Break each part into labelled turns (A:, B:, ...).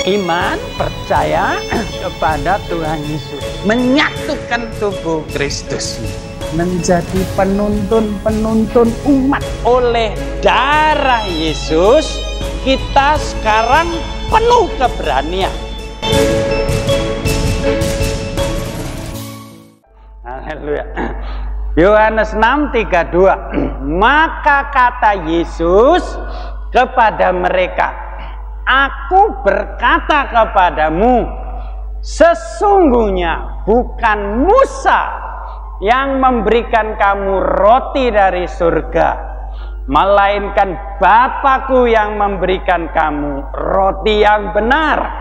A: Iman, percaya kepada Tuhan Yesus, menyatukan tubuh Kristus, menjadi penuntun umat. Oleh darah Yesus, kita sekarang penuh keberanian. Haleluya. Yohanes 6:32. Maka kata Yesus kepada mereka, Aku berkata kepadamu, sesungguhnya bukan Musa yang memberikan kamu roti dari surga, melainkan Bapa-Ku yang memberikan kamu roti yang benar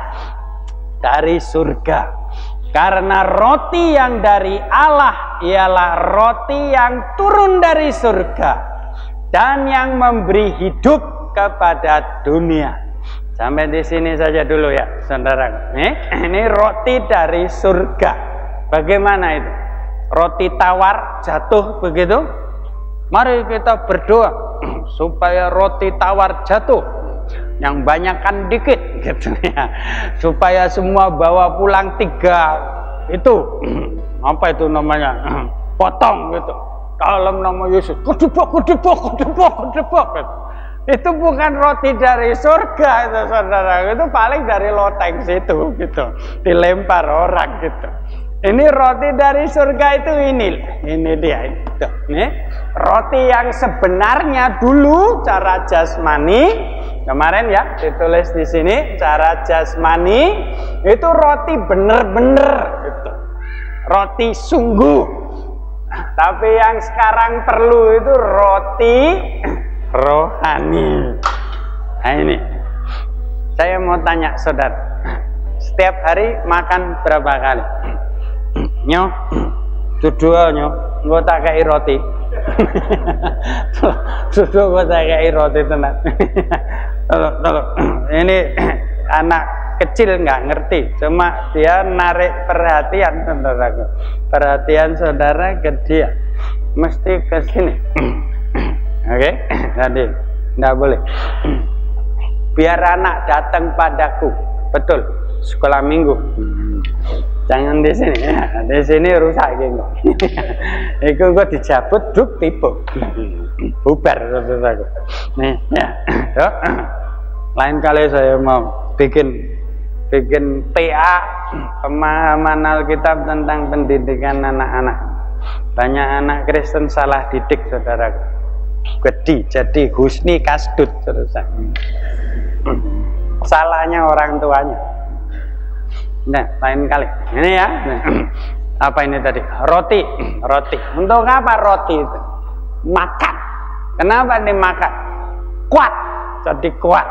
A: dari surga. Karena roti yang dari Allah ialah roti yang turun dari surga dan yang memberi hidup kepada dunia. Sampai di sini saja dulu ya, saudara. Ini roti dari surga. Bagaimana itu? Roti tawar jatuh begitu? Mari kita berdoa supaya roti tawar jatuh, yang banyak kan dikit gitu ya, supaya semua bawa pulang 3 itu apa itu namanya, potong gitu. Dalam nama Yesus, kedebok gitu. Itu bukan roti dari surga itu, saudara. Itu paling dari loteng situ gitu, dilempar orang gitu. Ini roti dari surga itu ini dia itu. Nih, roti yang sebenarnya dulu cara jasmani, kemarin ya ditulis di sini cara jasmani itu roti bener-bener gitu. Roti sungguh. Tapi yang sekarang perlu itu roti rohani. Nah ini, saya mau tanya saudara, setiap hari makan berapa kali? Nyo, duduk nyo, gue tak kayak roti. Duduk gue tak kayak roti tenan. Tolong. Ini anak kecil nggak ngerti, cuma dia narik perhatian saudaraku. Perhatian saudara ke dia, mesti ke sini. Oke, tadi nggak boleh. Biar anak datang padaku, betul. Sekolah minggu, jangan di sini ya. Di sini rusak gitu. Iku gue dijabut, duk tipu, bubar saudaraku. Nih, ya. Lain kali saya mau bikin PA, pemahaman Alkitab tentang pendidikan anak-anak. Banyak anak Kristen salah didik saudaraku. Gede jadi husni kasdut terus. Salahnya orang tuanya. Nah, lain kali. Ini ya. Apa ini tadi? Roti. Untuk apa roti itu? Makan. Kenapa dimakan? Kuat. Jadi kuat.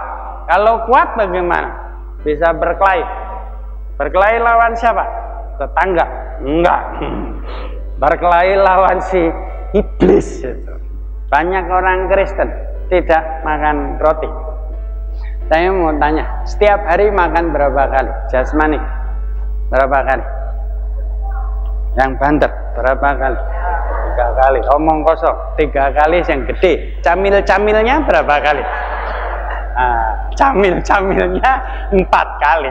A: Kalau kuat bagaimana? Bisa berkelahi. Berkelahi lawan siapa? Tetangga? Enggak. Berkelahi lawan si iblis itu. Banyak orang Kristen tidak makan roti. Saya mau tanya, setiap hari makan berapa kali? Jasmani berapa kali? Yang banter berapa kali? 3 kali. Omong kosong 3 kali yang gede. Camil-camilnya berapa kali? Camil-camilnya 4 kali.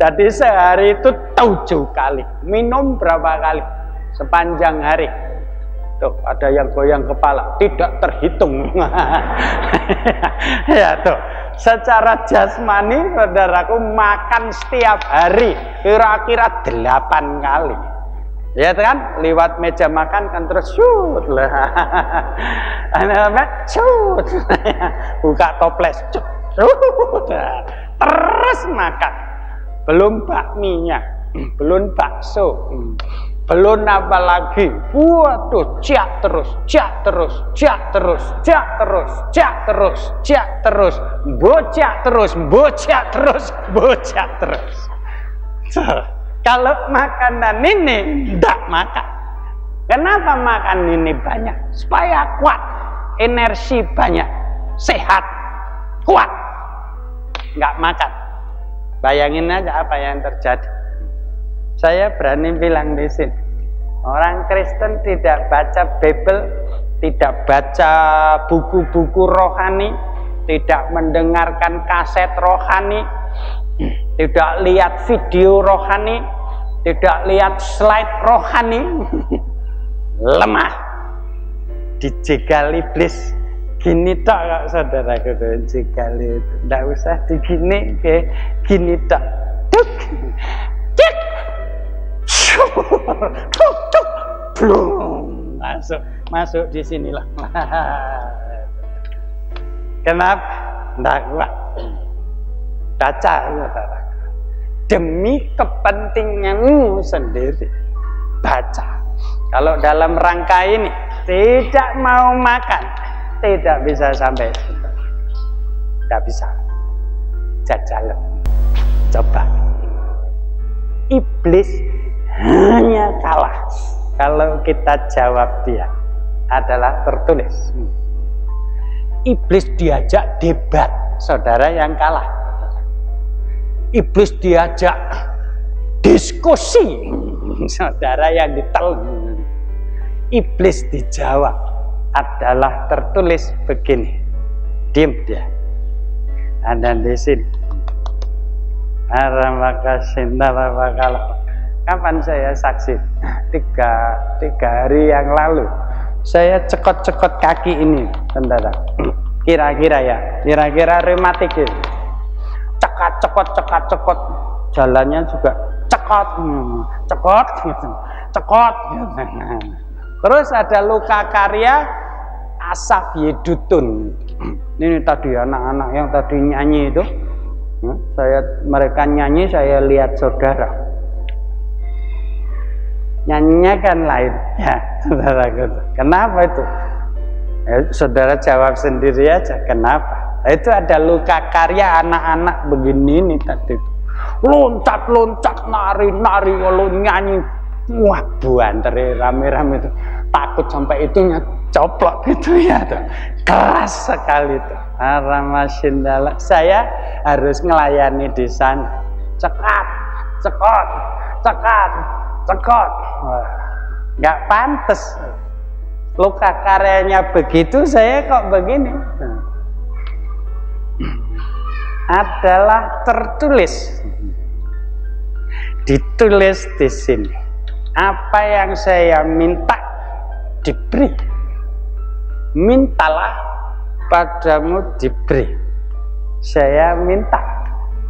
A: Jadi sehari itu 7 kali. Minum berapa kali sepanjang hari? Tuh, ada yang goyang kepala, tidak terhitung. Ya tuh, secara jasmani saudaraku makan setiap hari kira-kira 8 kali. Ya kan, lewat meja makan kan terus shoot lah. Shoot. Buka toples, terus makan. Belum bakminya, belum bakso. Belum apa lagi, waduh, jak terus, bocah terus. So, kalau makanan ini tidak makan. Kenapa makan ini banyak? Supaya kuat, energi banyak, sehat, kuat. Nggak makan. Bayangin aja apa yang terjadi. Saya berani bilang di sini, orang Kristen tidak baca Bible, tidak baca buku-buku rohani, tidak mendengarkan kaset rohani, tidak lihat video rohani, tidak lihat slide rohani, lemah, dijegal iblis. Gini tok kok saudaraku, jegal itu tidak usah digini, gini tok, tuk, cek, tuk, tuk, blum, masuk di sinilah. Kenapa? Tidak kuat. Baca, saudaraku, demi kepentinganmu sendiri. Baca. Kalau dalam rangka ini tidak mau makan, tidak bisa sampai situ. Tidak bisa. Jajalan. Coba. Iblis hanya kalah kalau kita jawab dia adalah tertulis. Iblis diajak debat, saudara yang kalah. Iblis diajak diskusi, saudara yang ditelan. Iblis dijawab adalah tertulis begini. Diam dia. Ada di sini. Kapan saya saksi? Tiga hari yang lalu saya cekot-cekot kaki ini, saudara. Kira-kira rematik ini. Cekot, jalannya juga cekot. Terus ada luka karya Asaf Yedutun. Ini tadi anak-anak yang tadi nyanyi itu, mereka nyanyi, saya lihat saudara nyanyinya kan lain, ya saudara. Kenapa itu? Saudara jawab sendiri aja. Kenapa? Itu ada luka karya anak-anak begini nih tadi, loncat-loncat, nari-nari, kalau nyanyi, wah buanter rame-rame itu, takut sampai itunya coplok gitu ya tuh. Keras sekali tuh. Aramasindala. Saya harus ngelayani di sana. Cekot. Nggak pantas. Luka karyanya begitu, saya kok begini. Adalah tertulis. Ditulis di sini. Apa yang saya minta diberi. Mintalah padamu diberi. Saya minta.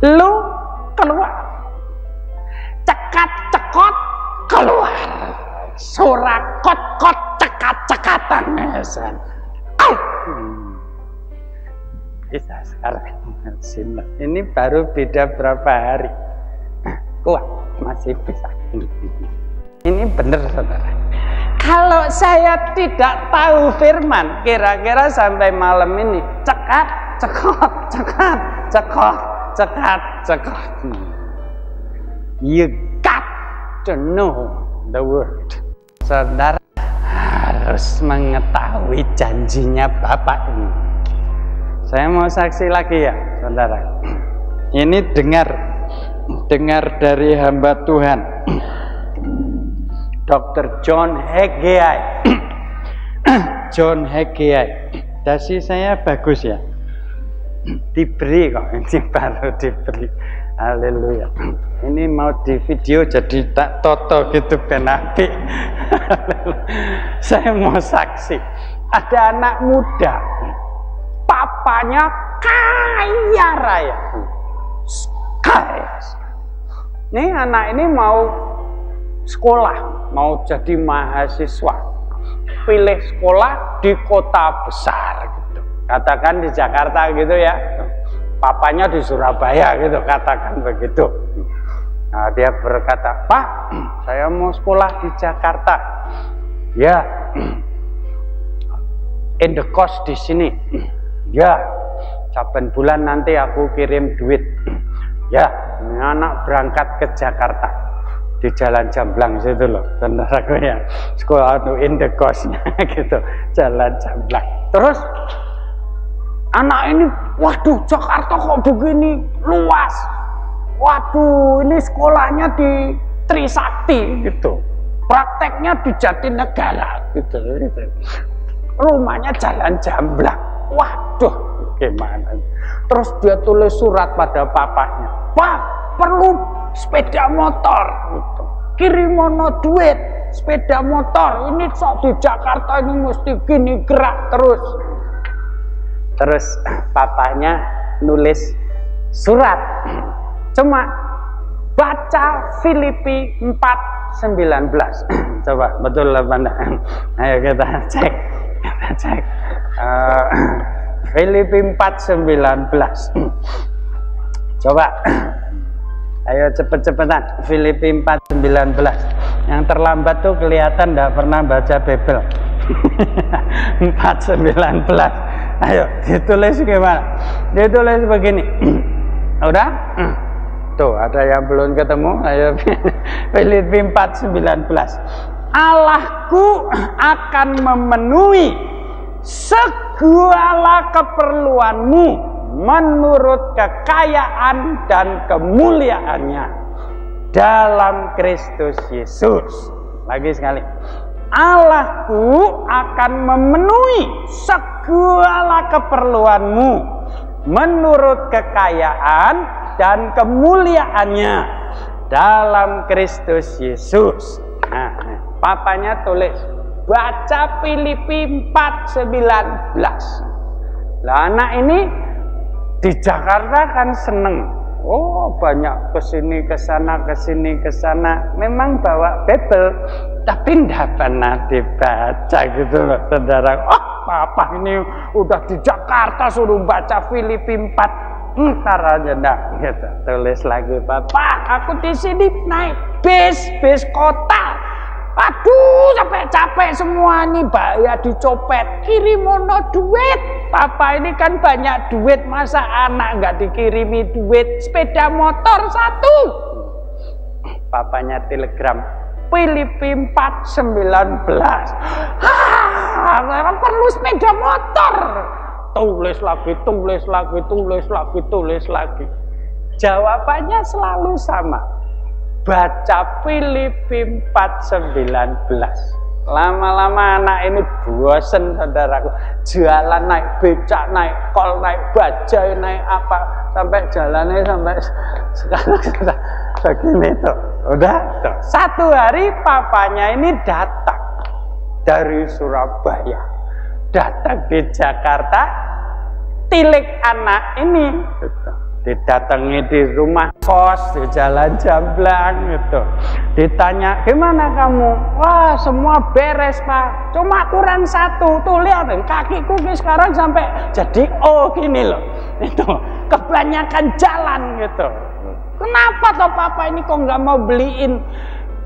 A: Lu keluar. Cekat-cekot keluar. Surakot-kot cekat-cekatan. Bisa sekarang. Ini baru beda berapa hari. Kuat, masih bisa. Ini benar, saudara. Kalau saya tidak tahu firman, kira-kira sampai malam ini cekot. You got to know the word. Saudara harus mengetahui janjinya Bapak ini. Saya mau saksi lagi ya, saudara. Ini dengar dari hamba Tuhan, Dr. John Haggai. John Haggai. Dasi saya bagus ya. Diberi kok, ini baru diberi. Haleluya. Ini mau di video jadi tak toto gitu benapi. Saya mau saksi. Ada anak muda, papanya kaya raya. Kaya. Nih anak ini mau sekolah, mau jadi mahasiswa, pilih sekolah di kota besar gitu. Katakan di Jakarta gitu ya. Papanya di Surabaya gitu, katakan begitu. Nah, dia berkata, "Pak, saya mau sekolah di Jakarta." Ya. In the cost di sini. Ya. Saben bulan nanti aku kirim duit. Ya, anak berangkat ke Jakarta. Di Jalan Jamblang situ loh, saudaraku ya. Sekolah itu in the cost-nya gitu, Jalan Jamblang. Terus anak ini, waduh, Jakarta kok begini luas. Waduh, ini sekolahnya di Trisakti gitu. Prakteknya di Jatinegara gitu. Rumahnya Jalan Jamblang. Waduh, Gimana? Terus dia tulis surat pada papanya, Pak, perlu sepeda motor, gitu. Kirimono duit sepeda motor, ini sok di Jakarta ini mesti gini gerak terus. Terus papanya nulis surat, cuma baca Filipi 4:19. Coba betul apa enggak? Ayo kita cek. Filipi 4:19. Coba. Ayo cepet-cepetan. Filipi 4:19. Yang terlambat tuh kelihatan enggak pernah baca Bible. 4:19. Ayo ditulis gimana? Ditulis begini. Udah? Tuh ada yang belum ketemu. Ayo Filipi 4:19. Allahku akan memenuhi segala keperluanmu menurut kekayaan dan kemuliaannya dalam Kristus Yesus. Lagi sekali. Allahku akan memenuhi segala keperluanmu menurut kekayaan dan kemuliaannya dalam Kristus Yesus. Nah, papanya tulis, baca Filipi 4:19. Lah anak ini di Jakarta kan seneng. Oh, banyak kesini kesana memang bawa Bible, tapi tidak pernah dibaca gitu loh, saudara. Oh, papa ini udah di Jakarta suruh baca Filipi 4, ntar aja ndak gitu. Tulis lagi, Papa, aku di sini naik bis kota. Aduh, sampai capek semua nih, bahaya dicopet. Kirimono duit. Papa ini kan banyak duit, masa anak nggak dikirimi duit? Sepeda motor 1. Papanya telegram, Filipi 4:19. Perlu sepeda motor. Tulis lagi. Jawabannya selalu sama. Baca Filipi 4:19. Lama-lama anak ini bosen, saudaraku. Jalan naik becak, naik kol, naik bajai, naik apa, sampai jalannya sampai sekarang begini tuh. Udah tuh. Satu hari papanya ini datang dari Surabaya, datang di Jakarta, tilik anak ini gitu. Didatangi di rumah kos, di jalan Jamblang gitu. Ditanya, gimana kamu? Wah, semua beres, Pak. Cuma kurang 1. Tuh lihat, kakiku sekarang sampai jadi gini loh. Itu kebanyakan jalan gitu. Kenapa toh Papa ini kok nggak mau beliin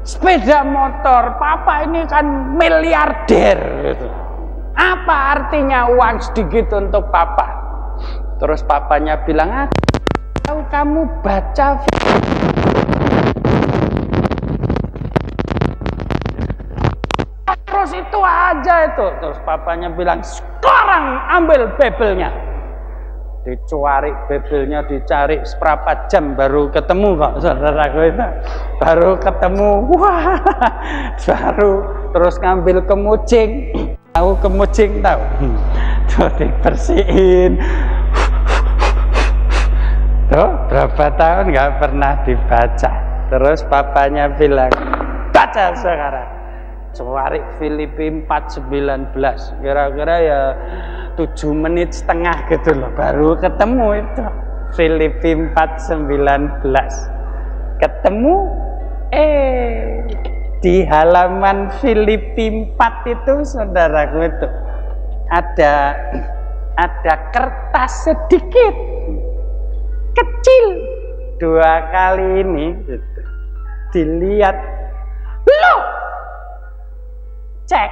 A: sepeda motor? Papa ini kan miliarder gitu. Apa artinya uang sedikit untuk Papa? Terus papanya bilang, kalau kamu baca terus itu aja itu. Terus papanya bilang, sekarang ambil Bible-nya. Dicari Bible-nya, dicari seperempat jam baru ketemu kok, saudaraku itu. Baru ketemu, wah, baru terus ngambil kemucing. Tahu kemucing tahu? Tuh dibersihin. Tuh, berapa tahun nggak pernah dibaca. Terus papanya bilang, baca sekarang. Cari Filipi 4:19. Kira-kira ya 7 menit setengah gitu loh, baru ketemu itu. Filipi 4:19. Ketemu, di halaman Filipi 4 itu, saudaraku, itu ada kertas sedikit. Kecil 2 kali ini gitu. Dilihat, loh, cek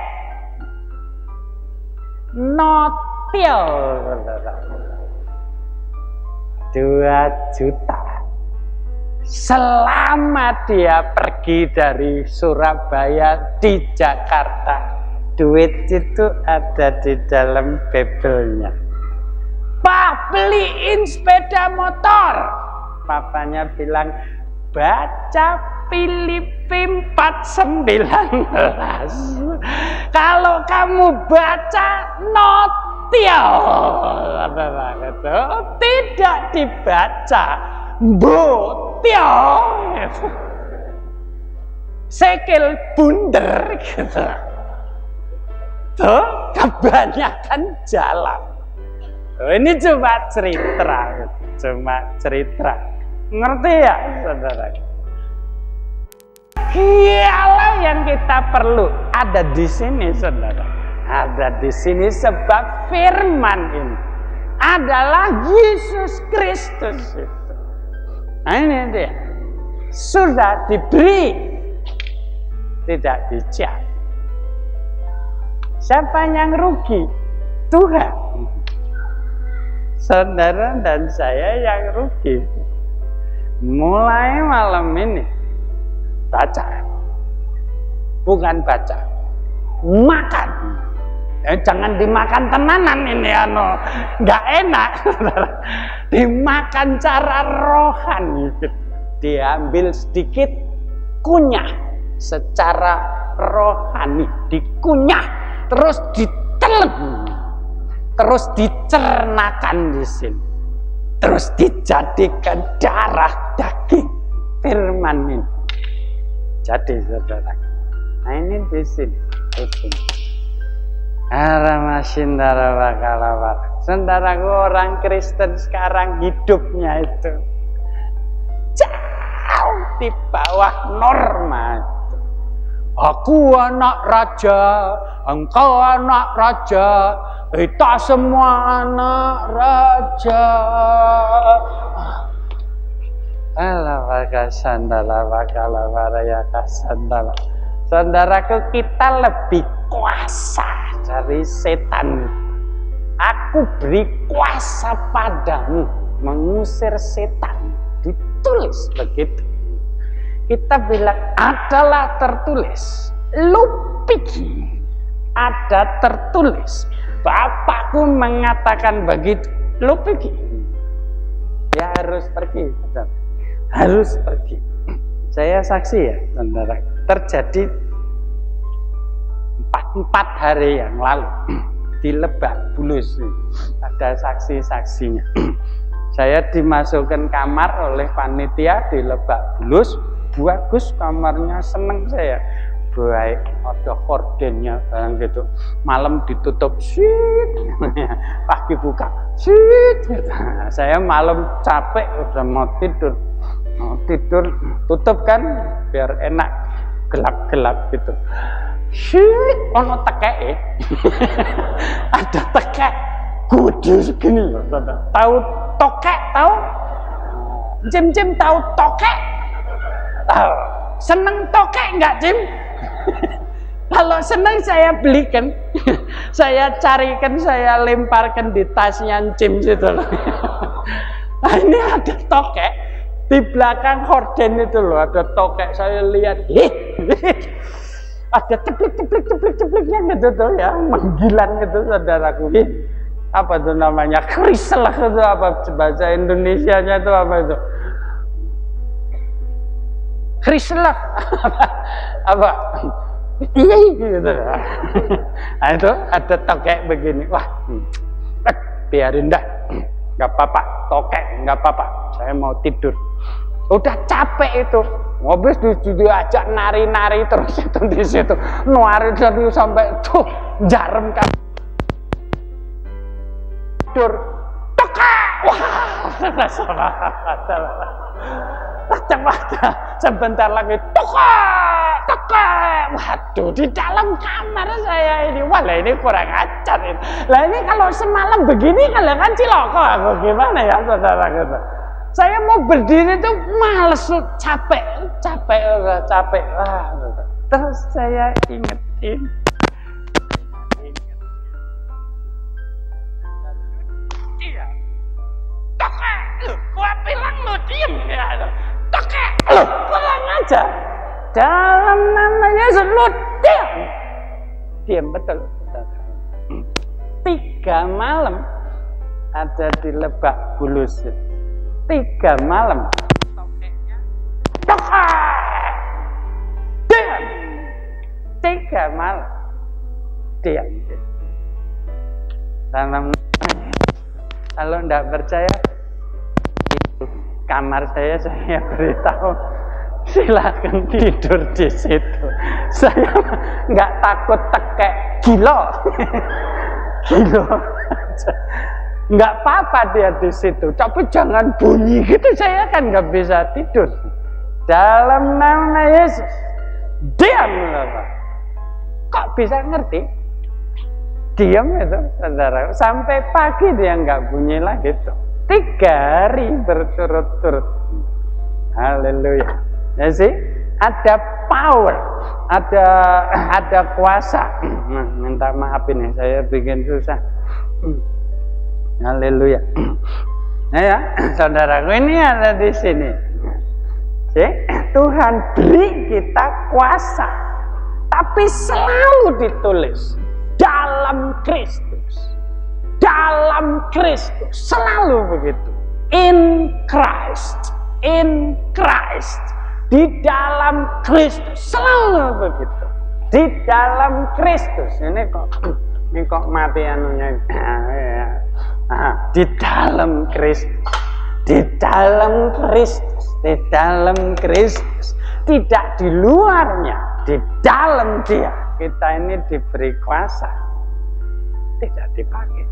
A: notil 2 juta selama dia pergi dari Surabaya di Jakarta. Duit itu ada di dalam Bible-nya. Pak, beliin sepeda motor. Papanya bilang, baca Filipi 4:19. Kalau kamu baca Tio. Tidak dibaca Botio. Sekil bunder gitu. Tuh kebanyakan jalan. Ini cuma cerita, ngerti ya, saudara? Kialah yang kita perlu ada di sini, saudara. Ada di sini sebab firman ini adalah Yesus Kristus itu. Nah ini dia, sudah diberi, tidak dicap. Siapa yang rugi? Tuhan. Saudara dan saya yang rugi. Mulai malam ini baca, bukan baca, makan. Jangan dimakan tenanan ini, nggak enak. Dimakan cara rohani. Diambil sedikit, kunyah secara rohani, dikunyah, terus ditelan, terus dicernakan di sini, terus dijadikan darah daging firman ini. Jadi saudara, nah ini di sini, di sini. Saudaraku, orang Kristen sekarang hidupnya itu jauh di bawah norma. Aku anak raja, engkau anak raja, kita semua anak raja. Saudaraku, kita lebih kuasa dari setan. Aku beri kuasa padamu mengusir setan. Ditulis begitu. Kita bilang adalah tertulis. Lu pikir ada tertulis. Bapakku mengatakan begitu. Lu pikir ya harus pergi. Harus pergi. Saya saksi ya, saudara. Terjadi 4 hari yang lalu di Lebak Bulus. Ada saksi-saksinya. Saya dimasukkan kamar oleh panitia di Lebak Bulus. Bagus kamarnya, seneng saya. Baik, ada hordennya barang gitu. Malam ditutup, shit. Pagi buka, shit. Saya malam capek, udah mau tidur. Tutup kan biar enak, gelap-gelap gitu. Shit, ono tekek. Ada tekek gede segini. Tahu tokek, tahu? Jim tahu tokek? Tahu. Seneng tokek enggak, Jim? Kalau seneng saya belikan. Saya carikan, saya lemparkan di tasnya Jim situ. Nah, ini ada tokek di belakang horden itu loh, ada tokek. Saya lihat, ada ceplik-cepliknya gitu tuh ya, manggilan gitu saudaraku. Apa itu namanya? Kriselak itu apa bahasa Indonesianya itu apa itu? Kriselak apa? Iya gitu. Nah itu ada tokek begini. Wah, biarin dah, nggak apa-apa. Tokek nggak apa-apa. Saya mau tidur. Udah capek itu. Habis diajak nari-nari terus itu di situ. Nari dari sampai tuh jarum kan. Tidur. Tokek. Wah, salah. Sebentar lagi tokek. Waduh, di dalam kamar saya ini. Wah, lah ini kurang ajar ini. Lah ini kalau semalam begini kalian kan ciloko apa gimana ya saudara gitu. Saya mau berdiri tuh males, capek. Wah, terus saya ingetin. Iya. Tokek, gua bilang lu diem ya. Tokek, kurang aja. Dalam nama Yesus lu diam betul. 3 malam ada di Lebak Bulus. 3 malam. Tokeknya tokek. Diam. 3 malam. Diam. tanam. Kalau enggak percaya, di kamar saya beritahu, silakan tidur di situ. Saya nggak takut tekek, gila. Nggak apa-apa dia di situ, tapi jangan bunyi gitu, saya kan nggak bisa tidur. Dalam nama Yesus, diam Bapak. Kok bisa ngerti? Diam itu, saudara. Sampai pagi dia nggak bunyi lagi tuh. 3 hari berturut-turut. Haleluya. Ya sih, ada power, ada kuasa. Minta maaf ini saya bikin susah. Haleluya. Nah ya, saudaraku, ini ada di sini. Tuhan beri kita kuasa, tapi selalu ditulis dalam Kristus. Dalam Kristus, selalu begitu. In Christ, in Christ. Di dalam Kristus, selalu begitu. Di dalam Kristus. Ini kok mati anunya. Di dalam Kristus. Di dalam Kristus. Di dalam Kristus. Tidak di luarnya. Di dalam Dia. Kita ini diberi kuasa. Tidak dipakai.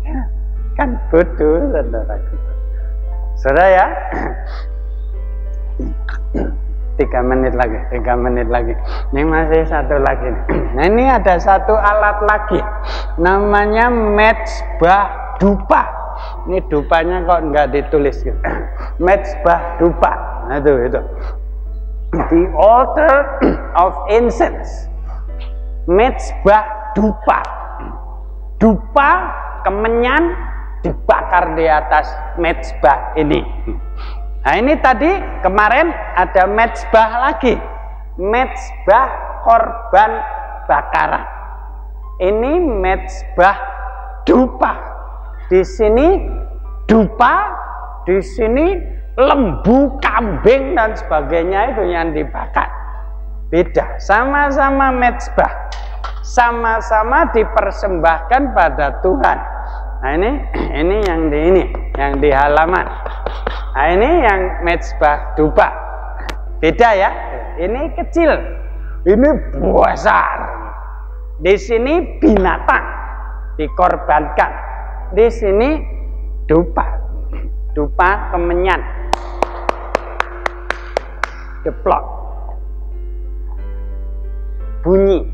A: Ya, kan bodoh, saudaraku. Saudara ya. 3 menit lagi. Ini masih satu lagi. Nah, ini ada satu alat lagi, namanya mezbah dupa. Ini dupanya kok nggak ditulis gitu. Mezbah dupa. Nah, itu. The altar of incense. Mezbah dupa. Dupa, kemenyan dibakar di atas mezbah ini. Nah, ini tadi kemarin ada mezbah lagi, mezbah korban bakaran. Ini mezbah dupa. Di sini dupa, di sini lembu, kambing dan sebagainya itu yang dibakar. Beda, sama-sama mezbah, sama-sama dipersembahkan pada Tuhan. Nah, ini yang di halaman. Nah, ini yang mezbah dupa. Beda ya. Ini kecil, ini besar. Di sini binatang dikorbankan. Di sini dupa. Dupa kemenyan. Deplok. Bunyi.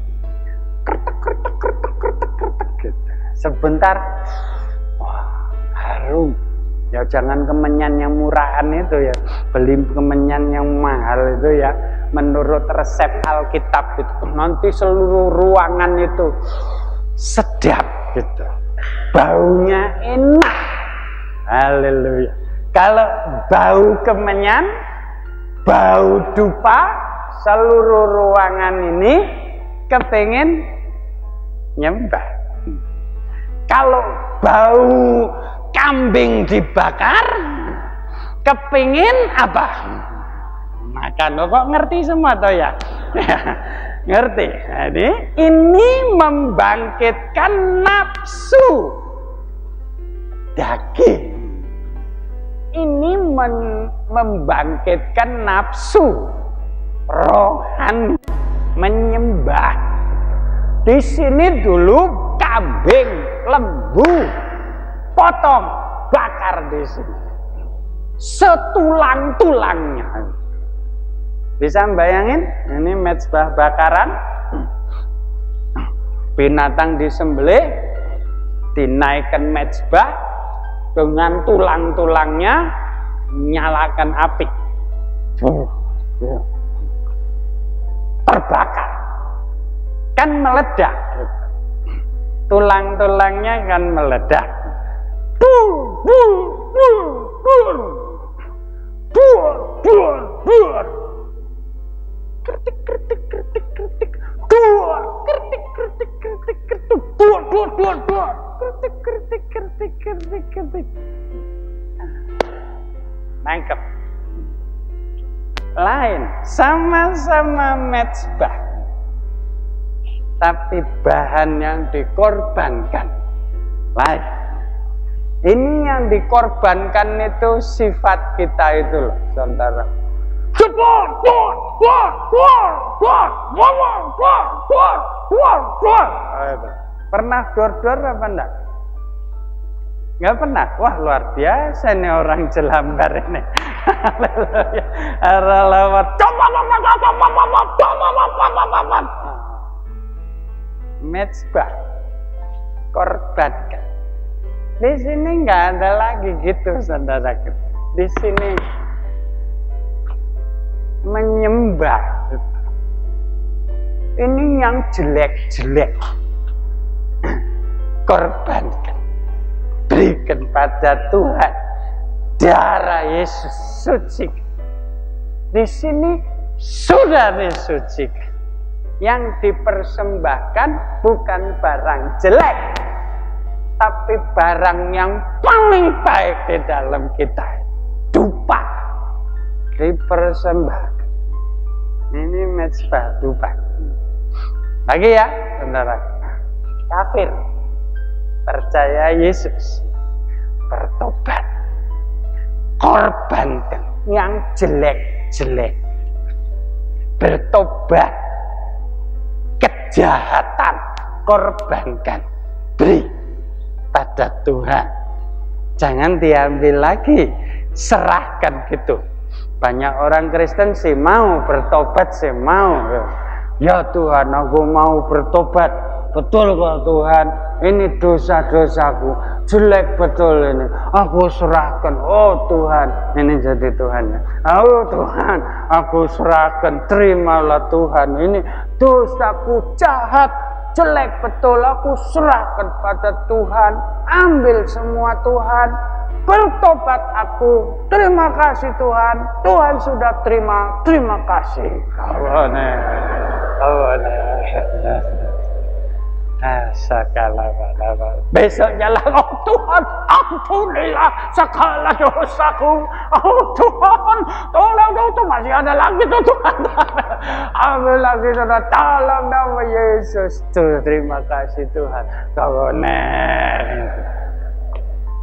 A: Sebentar, wah, harum. Ya jangan kemenyan yang murahan itu ya, beli kemenyan yang mahal itu ya, menurut resep Alkitab itu nanti seluruh ruangan itu sedap gitu, baunya enak. Haleluya. Kalau bau kemenyan, bau dupa, seluruh ruangan ini kepengen nyembah. Kalau bau kambing dibakar, kepingin apa? Makan. Kok ngerti semua toh ya? Ngerti. Jadi ini membangkitkan nafsu daging. Ini membangkitkan nafsu rohani, menyembah. Di sini dulu kambing, lembu, potong, bakar di sini. Setulang-tulangnya. Bisa bayangin? Ini mezbah bakaran. Binatang disembelih, dinaikkan mezbah, dengan tulang-tulangnya nyalakan api. Terbakar. Kan meledak. Tulang-tulangnya kan meledak. Nangkep. Lain, sama-sama mezbah, tapi bahan yang dikorbankan Baik. Ini yang dikorbankan itu sifat kita itu loh, saudara. Pernah dor-dor apa enggak? Enggak pernah. Wah, luar biasa nih orang Jelambar ini. Mezbah, korbankan. Di sini nggak ada lagi gitu, saudara. Di sini menyembah. Ini yang jelek-jelek, korbankan, berikan pada Tuhan. Darah Yesus sucikan. Di sini sudah disucikan. Yang dipersembahkan bukan barang jelek, tapi barang yang paling baik di dalam kita. Dupa dipersembahkan. Ini mezbah dupa. Lagi ya, saudara. Kafir percaya Yesus, bertobat, korbankan yang jelek-jelek, bertobat, kejahatan korbankan, beri pada Tuhan. Jangan diambil lagi, serahkan gitu. Banyak orang Kristen sih mau bertobat, sih mau. Ya Tuhan, aku mau bertobat. Betul kok Tuhan, ini dosa-dosaku jelek betul ini. Aku serahkan. Oh Tuhan, ini jadi Tuhannya. Oh Tuhan, aku serahkan. Terimalah Tuhan, ini dosaku jahat, jelek betul. Aku serahkan pada Tuhan. Ambil semua Tuhan. Bertobat aku. Terima kasih Tuhan. Tuhan sudah terima. Terima kasih. Besoknya lah, oh Tuhan, ampunilah segala dosaku. Oh Tuhan, tolong dong, tuh masih ada lagi tuh Tuhan. Ambil lagi Tuhan, tolong nama Yesus. Tuh, terima kasih Tuhan.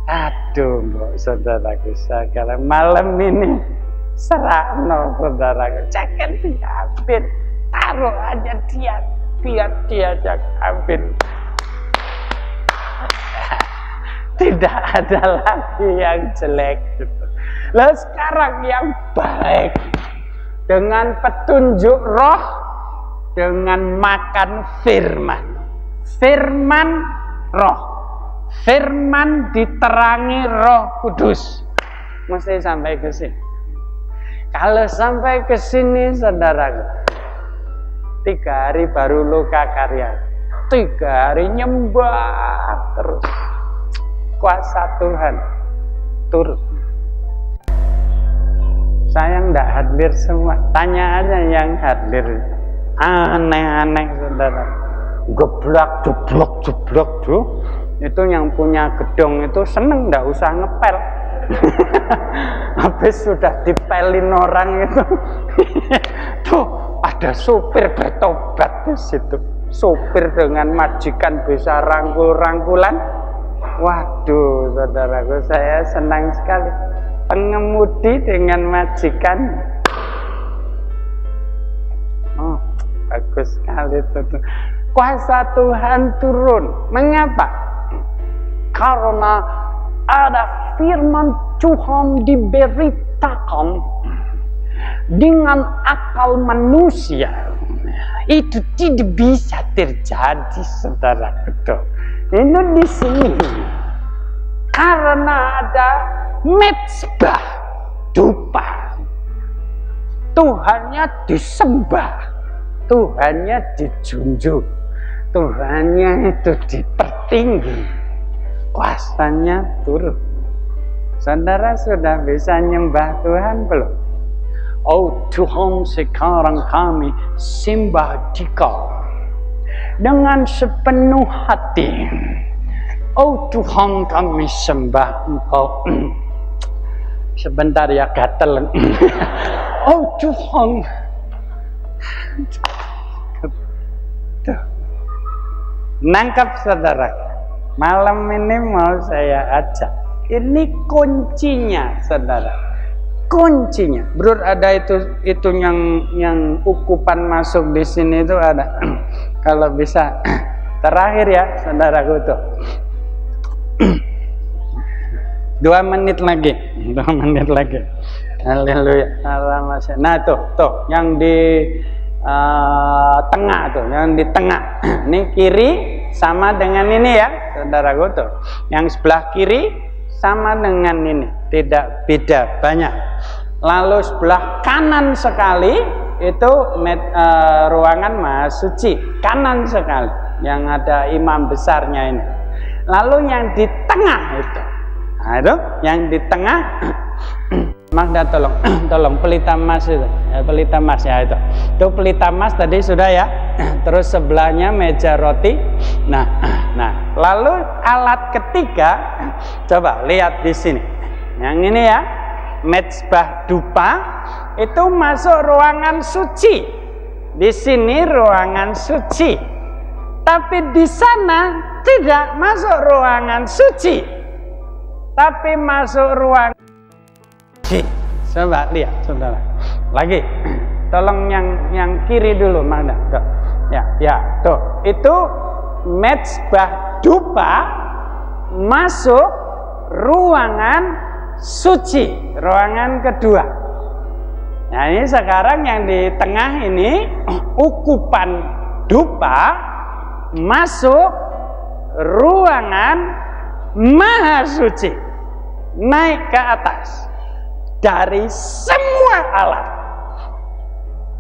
A: Aduh, saudaraku segala malam ini serahno saudaraku, jangan diambil, taruh aja dia, biar dia jangan ambil. Tidak ada lagi yang jelek. Lah sekarang yang baik, dengan petunjuk roh, dengan makan firman. Firman roh, firman diterangi Roh Kudus. Mesti sampai ke sini. Kalau sampai ke sini, saudaraku, 3 hari baru loka karya. 3 hari nyembah terus. Kuasa Tuhan turun. Saya enggak hadir semua. Tanya aja yang hadir. Aneh-aneh, saudara. Geblak, jeblok tuh. Itu yang punya gedung itu seneng, enggak usah ngepel. Habis sudah dipelin orang itu. Tuh, ada supir bertobat di situ. Supir dengan majikan bisa rangkul-rangkulan. Waduh, saudaraku, saya senang sekali. Pengemudi dengan majikan. Oh, bagus sekali itu. Kuasa Tuhan turun. Mengapa? Karena ada firman Tuhan diberitakan dengan akal manusia. Itu tidak bisa terjadi, saudaraku. Ini di sini karena ada mezbah dupa. Tuhannya disembah, Tuhannya dijunjung, Tuhannya itu dipertinggi, kuasanya turun. Saudara sudah bisa nyembah Tuhan belum? Oh Tuhan, sekarang kami sembah Dikau dengan sepenuh hati. Oh Tuhan, kami sembah Engkau. Sebentar ya, gatel. Oh Tuhan. Nangkap saudara. Malam ini mau saya ajak. Ini kuncinya, saudara. Kuncinya. Bro, ada itu yang ukupan masuk di sini itu ada. Kalau bisa terakhir ya, saudaraku tuh. 2 menit lagi. 2 menit lagi. Haleluya. Nah, tuh yang di tengah tuh, yang di tengah. Ini kiri sama dengan ini ya, saudaraku tuh. Yang sebelah kiri sama dengan ini, tidak beda banyak. Lalu sebelah kanan sekali itu ruangan Maha Suci, kanan sekali, yang ada imam besarnya ini. Lalu yang di tengah itu, nah itu yang di tengah. Magda tolong pelita emas itu, pelita emas ya itu pelita emas tadi sudah ya. Terus sebelahnya meja roti. Nah, lalu alat ketiga, coba lihat di sini. Yang ini ya, mezbah dupa itu masuk ruangan suci. Di sini ruangan suci, tapi di sana tidak masuk ruangan suci, tapi masuk ruangan. Coba lihat, saudara. Lagi, tolong yang kiri dulu, mana? Tuh. Ya, tuh. Itu mezbah dupa masuk ruangan suci, ruangan kedua. Nah, ini sekarang yang di tengah ini ukupan dupa masuk ruangan Maha Suci, naik ke atas. Dari semua alat.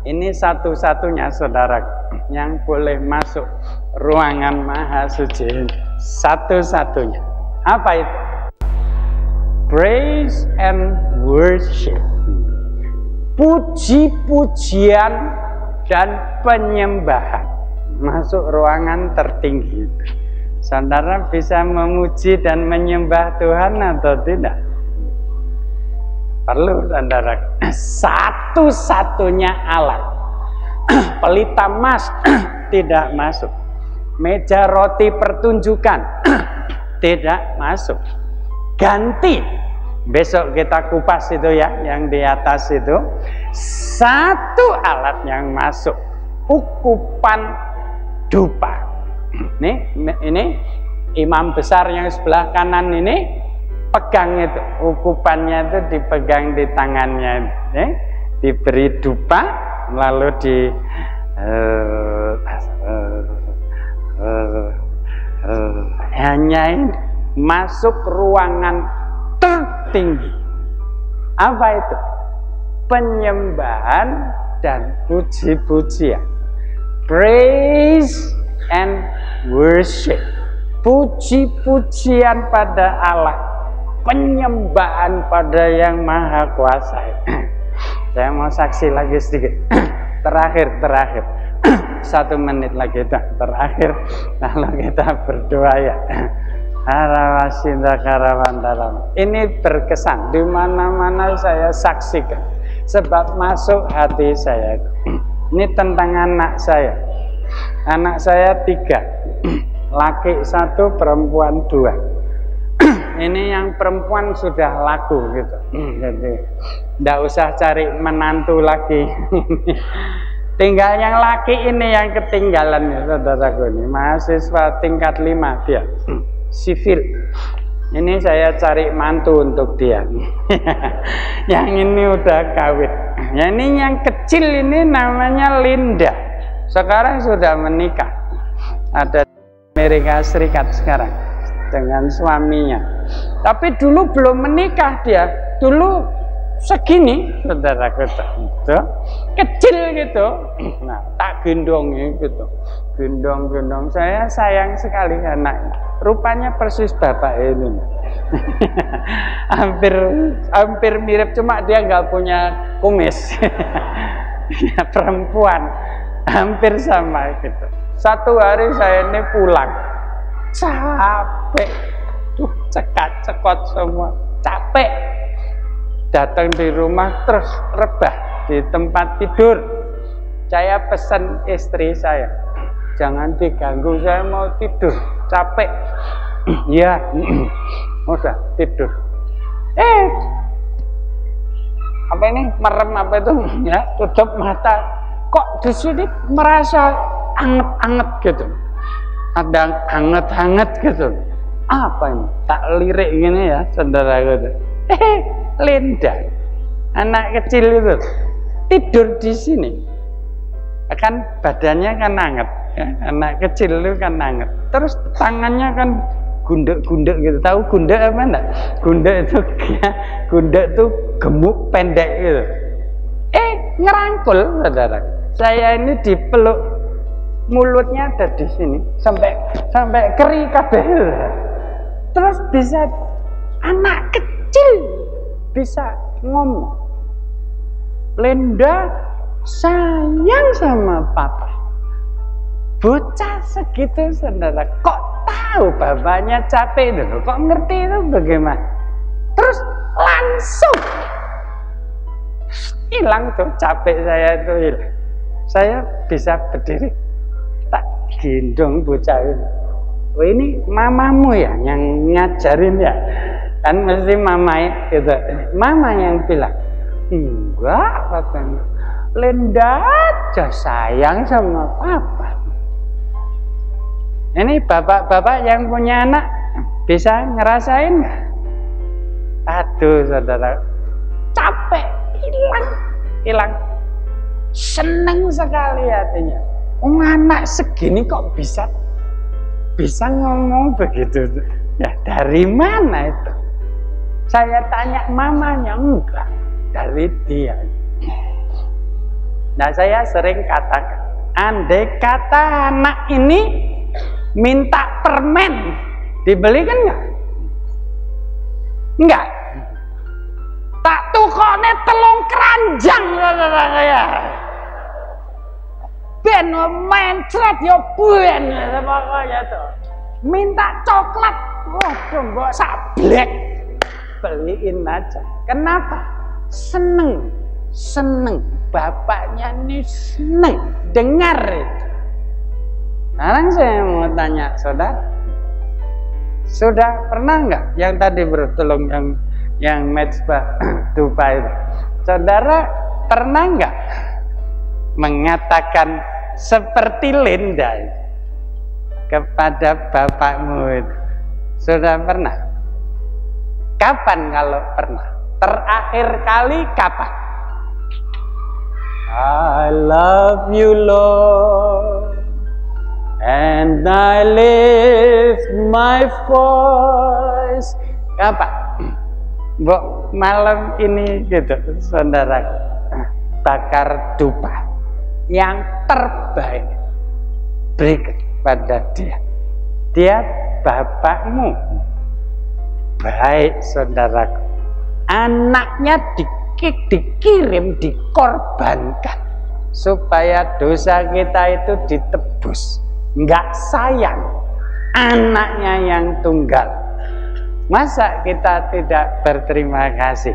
A: Ini satu-satunya saudara yang boleh masuk ruangan Maha Suci. Satu-satunya. Apa itu? Praise and worship. Puji-pujian dan penyembahan. Masuk ruangan tertinggi. Saudara bisa memuji dan menyembah Tuhan atau tidak? Perlu, saudara. Satu-satunya alat. Pelita emas tidak masuk. Meja roti pertunjukan tidak masuk. Ganti. Besok kita kupas itu ya, yang di atas itu. Satu alat yang masuk. Ukupan dupa. Ini imam besar yang sebelah kanan ini. Pegang itu, ukupannya itu dipegang di tangannya, diberi dupa, lalu hanya masuk ruangan tertinggi. Apa itu? Penyembahan dan puji-pujian. Praise and worship. Puji-pujian pada Allah. Penyembahan pada yang maha kuasa. Saya mau saksi lagi sedikit. Terakhir 1 menit lagi terakhir, lalu kita berdoa ya. Ini berkesan, di mana-mana saya saksikan, sebab masuk hati saya. Ini tentang anak saya. Anak saya 3, laki 1, perempuan 2. Ini yang perempuan sudah laku gitu. Jadi tidak usah cari menantu lagi. Tinggal yang laki ini yang ketinggalan ya, saudaraku. Ini mahasiswa tingkat 5 dia, sivil. Ini saya cari mantu untuk dia. Yang ini udah kawin. Ya, ini yang kecil ini namanya Linda. Sekarang sudah menikah. Ada Amerika Serikat sekarang dengan suaminya. Tapi dulu belum menikah dia. Dulu segini, saudaraku, gitu, kecil gitu. Nah, tak gendongnya gitu. Gendong-gendong. Saya sayang sekali anak. Rupanya persis bapak ini. hampir mirip, cuma dia nggak punya kumis. Ya, perempuan. Hampir sama gitu. Satu hari saya ini pulang. Capek, cekot semua, capek. Datang di rumah terus rebah di tempat tidur. Saya pesan istri saya, jangan diganggu, saya mau tidur, capek. Ya, udah tidur. Apa ini merem apa itu? Ya, tutup mata. Kok di sini merasa anget-anget gitu? Ada hangat-hangat gitu. Apa ini? Tak lirik gini ya, saudara gitu. Linda, anak kecil itu tidur di sini. Kan badannya kan hangat, ya? Anak kecil itu kan hangat. Terus tangannya kan gundek-gundek gitu. Tahu gundek apa enggak? Gundek itu gemuk pendek gitu. Ngerangkul, saudara. Saya ini dipeluk, mulutnya ada di sini sampai keri kabeh. Terus bisa anak kecil bisa ngomong. Linda sayang sama papa. Bocah segitu, saudara, kok tahu bapaknya capek itu, kok ngerti itu bagaimana? Terus langsung hilang tuh capek saya itu hilang. Saya bisa berdiri, tak gendong bocah itu. Oh, ini mamamu ya yang ngajarin ya? Kan mesti mama gitu. Mama yang bilang, enggak katanya. Linda aja sayang sama papa. Ini bapak-bapak yang punya anak bisa ngerasain nggak? Aduh, saudara, capek, hilang, seneng sekali hatinya. Anak segini kok bisa ngomong begitu? Ya dari mana itu? Saya tanya mamanya, enggak, dari dia. Nah, saya sering katakan, andai kata anak ini minta permen, dibelikan enggak? Enggak. Tak tukokne telung keranjang, saudara saya. Ben mencret ya ben pokoknya tuh. Minta coklat, waduh mbok sablek. Beliin aja. Kenapa? Seneng. Bapaknya nih seneng dengar itu. Sekarang saya mau tanya saudara, sudah pernah nggak yang tadi bertolong yang mezbah dupa itu? Saudara pernah nggak mengatakan seperti Linda kepada bapakmu itu? Sudah pernah? Kapan kalau pernah? Terakhir kali kapan? I love you Lord, and I lift my voice. Kapan? Mbok malam ini gitu, saudara, bakar dupa yang terbaik berikan pada dia. Dia bapakmu baik, saudaraku. Anaknya dikirim, dikorbankan supaya dosa kita itu ditebus. Enggak sayang anaknya yang tunggal. Masa kita tidak berterima kasih?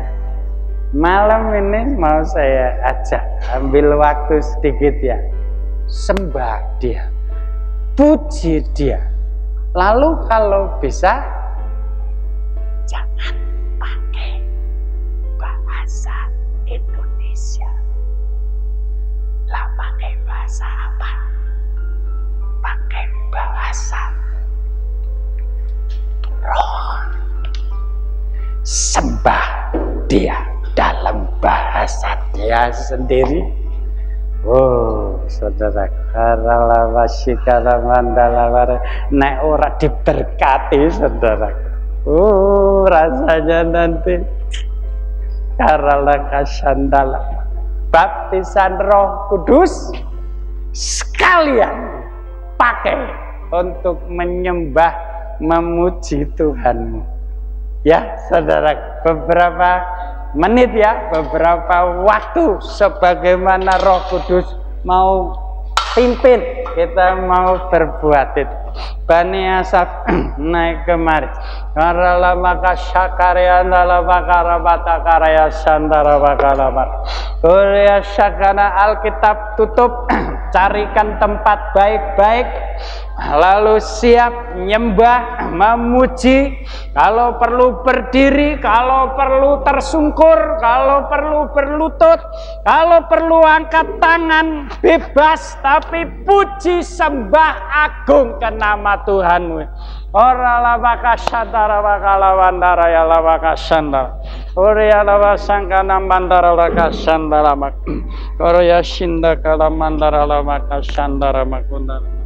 A: Malam ini mau saya ajak, ambil waktu sedikit ya, sembah dia, puji dia. Lalu kalau bisa jangan pakai bahasa Indonesia. Lah pakai bahasa apa? Pakai bahasa roh. Sembah dia dalam bahasa dia sendiri. Oh, saudara, karalawashikala mandalawara, nek ora diberkati, saudara. Rasanya nanti karalakasandala, baptisan Roh Kudus sekalian pakai untuk menyembah, memuji Tuhanmu. Ya, saudara, beberapa menit ya, beberapa waktu sebagaimana Roh Kudus mau pimpin, kita mau berbuat itu. Bani Asaf naik kemari. Karala maka syakarya ndala bakara bata karya sandara bakala bak. Korea syakana Alkitab tutup. carikan tempat baik-baik, lalu siap nyembah, memuji, kalau perlu berdiri, kalau perlu tersungkur, kalau perlu berlutut, kalau perlu angkat tangan, bebas, tapi puji sembah agung ke nama Tuhanmu. Ora labaka sandara bakala wandara ya labaka sandara. Ora labasangka namandara labaka sandara mak. Ora ya shinda kala mandara labaka sandara makundara.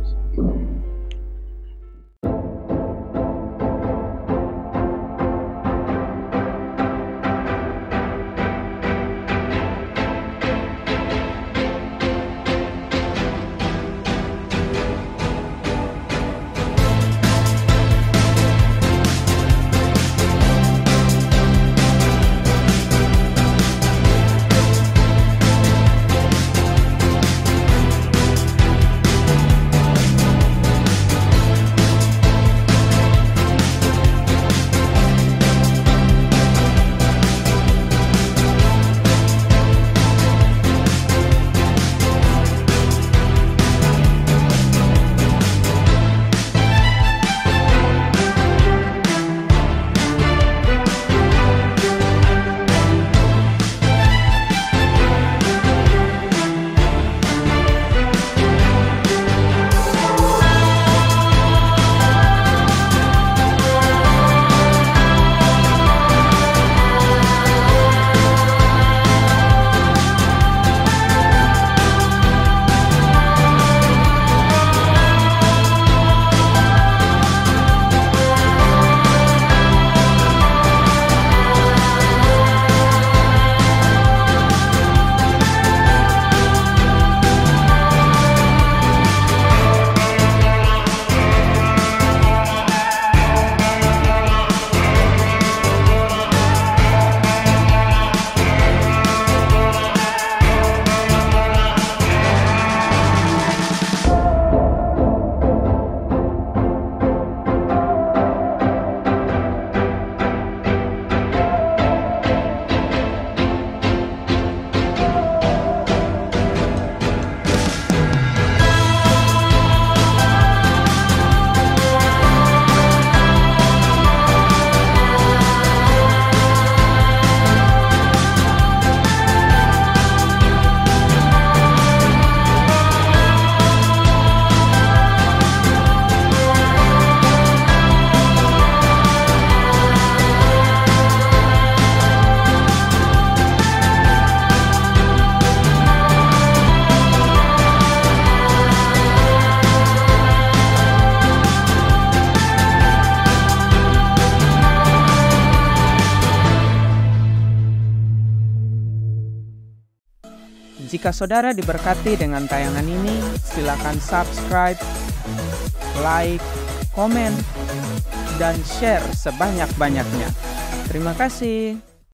B: Jika saudara diberkati dengan tayangan ini, silakan subscribe, like, komen, dan share sebanyak-banyaknya. Terima kasih.